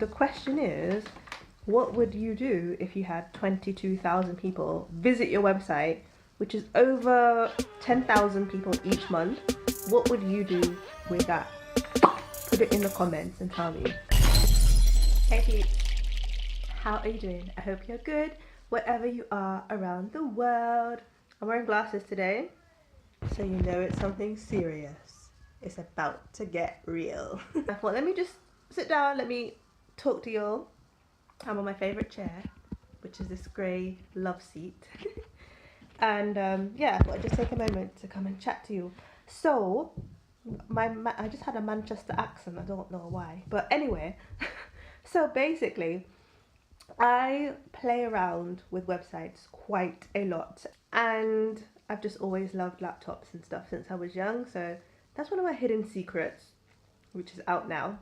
the question is, what would you do if you had 22,000 people visit your website, which is over 10,000 people each month? What would you do with that? Put it in the comments and tell me. Hey peeps, how are you doing? I hope you're good wherever you are around the world. I'm wearing glasses today, so you know it's something serious. It's about to get real. Well, let me just sit down, let me talk to y'all. I'm on my favourite chair, which is this grey love seat. And yeah, I thought I'd just take a moment to come and chat to you. So, I just had a Manchester accent, I don't know why. But anyway, so basically, I play around with websites quite a lot. And I've just always loved laptops and stuff since I was young. So that's one of my hidden secrets, which is out now.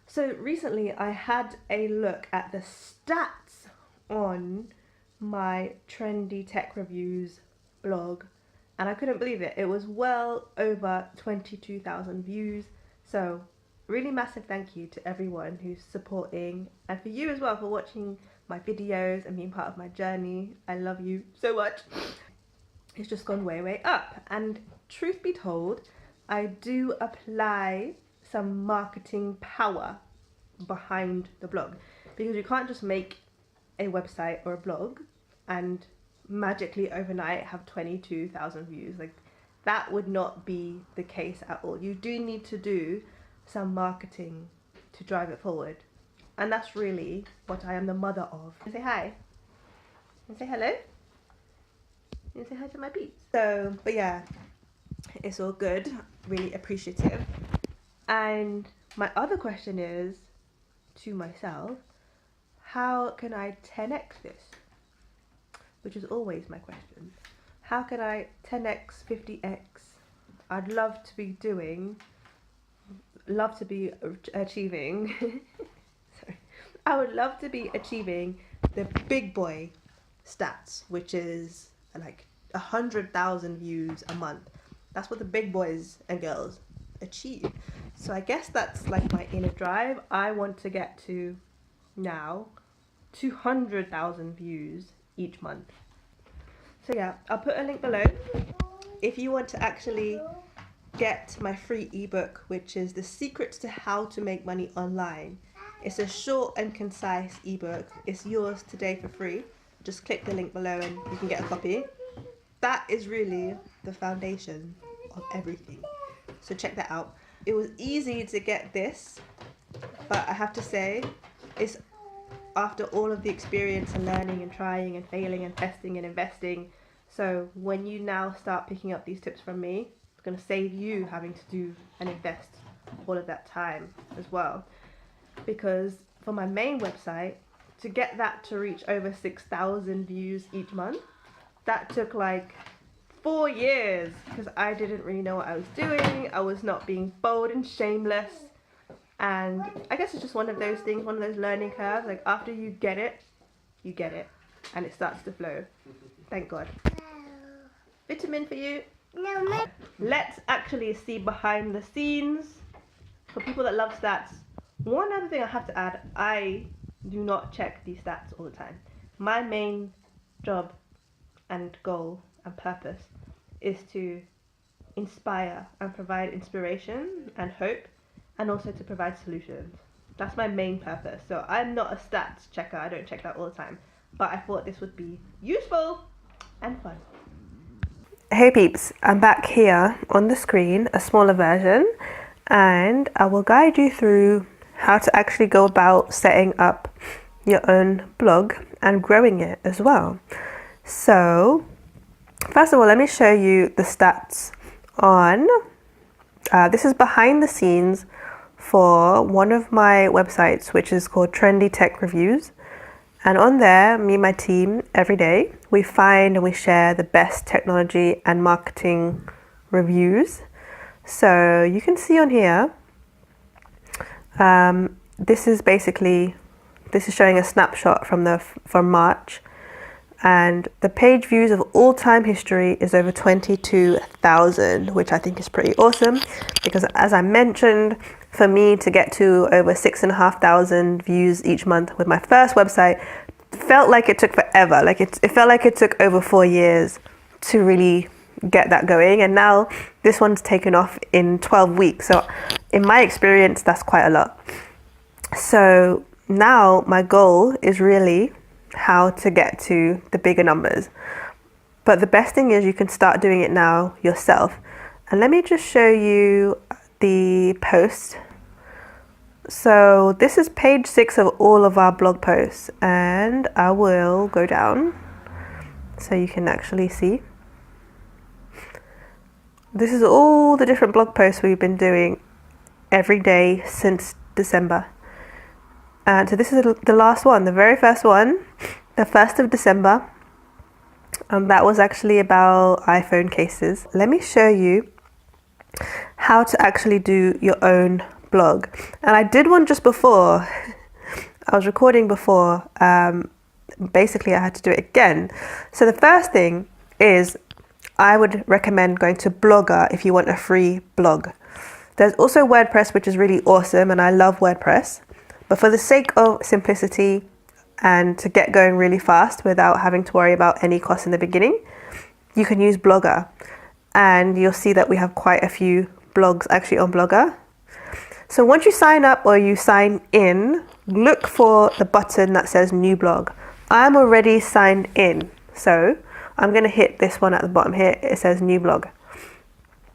So recently I had a look at the stats on my Trendy Tech Reviews blog and I couldn't believe it. It was well over 22,000 views. So really massive thank you to everyone who's supporting, and for you as well for watching my videos and being part of my journey. I love you so much. It's just gone way up, and truth be told, I do apply some marketing power behind the blog, because you can't just make a website or a blog and magically overnight have 22,000 views. Like, that would not be the case at all. You do need to do some marketing to drive it forward, and that's really what I am the mother of. Say hi and say hello and say hi to my peeps. So, but yeah, it's all good, really appreciative. And my other question is to myself, how can I 10x this? Which is always my question. How can I 10x, 50x? I'd love to be achieving sorry, I would love to be achieving the big boy stats, which is like 100,000 views a month. That's what the big boys and girls achieve. So I guess that's like my inner drive. I want to get to now 200,000 views each month. So yeah, I'll put a link below if you want to actually get my free ebook, which is The Secrets to How to Make Money Online. It's a short and concise ebook. It's yours today for free. Just click the link below and you can get a copy. That is really the foundation of everything. So check that out. It was easy to get this, but I have to say, it's after all of the experience and learning and trying and failing and testing and investing. So when you now start picking up these tips from me, it's going to save you having to do and invest all of that time as well. Because for my main website, to get that to reach over 6,000 views each month, that took like 4 years, because I didn't really know what I was doing. I was not being bold and shameless. And I guess it's just one of those things, one of those learning curves. Like, after you get it, and it starts to flow. Thank God. Vitamin for you. No. Let's actually see behind the scenes. For people that love stats, one other thing I have to add, I do not check these stats all the time. My main job and goal and purpose is to inspire and provide inspiration and hope, and also to provide solutions. That's my main purpose. So I'm not a stats checker, I don't check that all the time, but I thought this would be useful and fun. Hey peeps, I'm back here on the screen, a smaller version, and I will guide you through how to actually go about setting up your own blog and growing it as well. So first of all, let me show you the stats on, this is behind the scenes for one of my websites, which is called Trendy Tech Reviews. And on there, me and my team, every day, we find and we share the best technology and marketing reviews. So you can see on here, this is showing a snapshot from March. And the page views of all time history is over 22,000, which I think is pretty awesome, because as I mentioned, for me to get to over 6,500 views each month with my first website felt like it took forever. Like it felt like it took over 4 years to really get that going. And now this one's taken off in 12 weeks. So in my experience, that's quite a lot. So now my goal is really how to get to the bigger numbers. But the best thing is you can start doing it now yourself. And let me just show you the post. So this is page 6 of all of our blog posts, and I will go down so you can actually see. This is all the different blog posts we've been doing every day since December. And so this is the last one, the very first one, the 1st of December. And that was actually about iPhone cases. Let me show you how to actually do your own blog. And I did one just before. I was recording before. Basically, I had to do it again. So the first thing is I would recommend going to Blogger if you want a free blog. There's also WordPress, which is really awesome, and I love WordPress. But for the sake of simplicity and to get going really fast without having to worry about any costs in the beginning, you can use Blogger. And you'll see that we have quite a few blogs actually on Blogger. So once you sign up or you sign in, look for the button that says new blog. I'm already signed in. So I'm going to hit this one at the bottom here. It says new blog.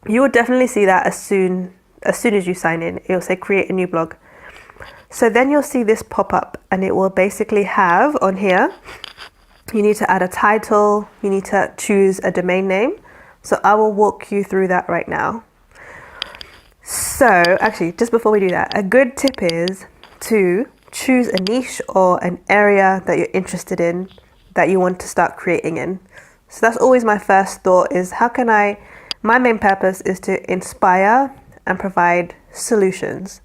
You will definitely see that as soon as you sign in. It will say create a new blog. So then you'll see this pop up, and it will basically have on here, you need to add a title, you need to choose a domain name. So I will walk you through that right now. So actually, just before we do that, a good tip is to choose a niche or an area that you're interested in that you want to start creating in. So that's always my first thought is my main purpose is to inspire and provide solutions.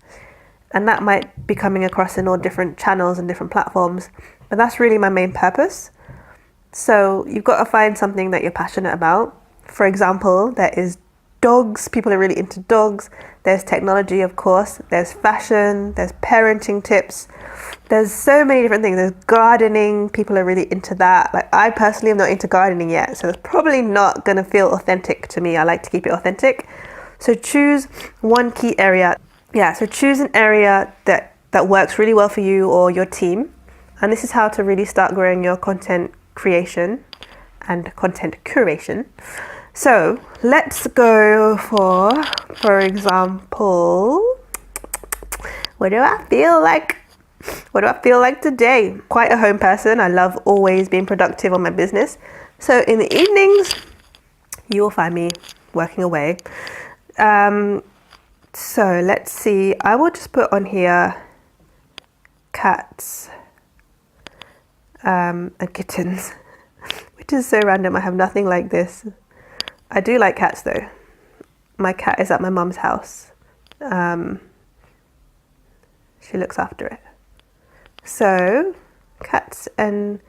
And that might be coming across in all different channels and different platforms, but that's really my main purpose. So you've got to find something that you're passionate about. For example, there is dogs. People are really into dogs. There's technology, of course. There's fashion. There's parenting tips. There's so many different things. There's gardening. People are really into that. Like I personally am not into gardening yet, so it's probably not going to feel authentic to me. I like to keep it authentic. So choose one key area. Yeah, so choose an area that works really well for you or your team. And this is how to really start growing your content creation and content curation. So let's go for example, what do I feel like? What do I feel like today? Quite a home person. I love always being productive on my business. So in the evenings, you will find me working away. So let's see, I will just put on here cats and kittens, which is so random. I have nothing like this. I do like cats though. My cat is at my mum's house. She looks after it. So cats and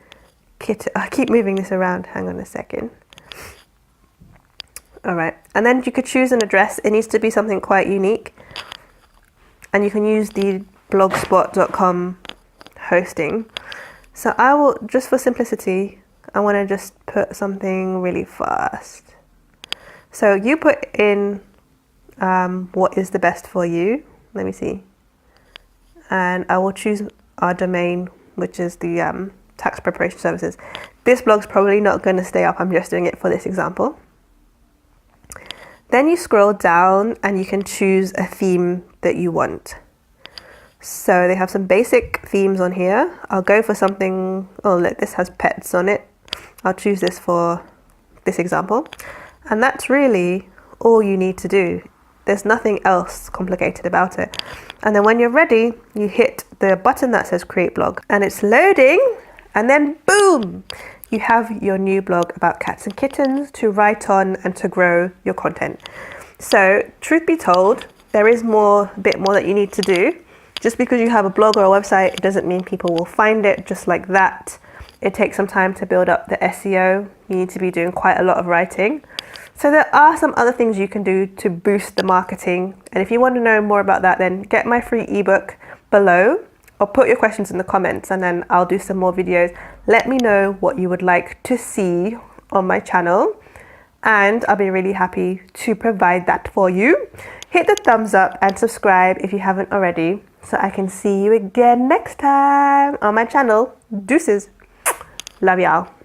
kittens. I keep moving this around. Hang on a second. All right, and then you could choose an address. It needs to be something quite unique. And you can use the blogspot.com hosting. So I will, just for simplicity, I want to just put something really fast. So you put in what is the best for you. Let me see. And I will choose our domain, which is the tax preparation services. This blog's probably not going to stay up. I'm just doing it for this example. Then you scroll down and you can choose a theme that you want. So they have some basic themes on here. I'll go for something, oh look, this has pets on it. I'll choose this for this example. And that's really all you need to do. There's nothing else complicated about it. And then when you're ready, you hit the button that says create blog and it's loading, and then boom! You have your new blog about cats and kittens to write on and to grow your content. So truth be told, there is a bit more that you need to do. Just because you have a blog or a website, it doesn't mean people will find it just like that. It takes some time to build up the SEO. You need to be doing quite a lot of writing. So there are some other things you can do to boost the marketing. And if you want to know more about that, then get my free ebook below or put your questions in the comments and then I'll do some more videos. Let me know what you would like to see on my channel and I'll be really happy to provide that for you. Hit the thumbs up and subscribe if you haven't already so I can see you again next time on my channel. Deuces. Love y'all.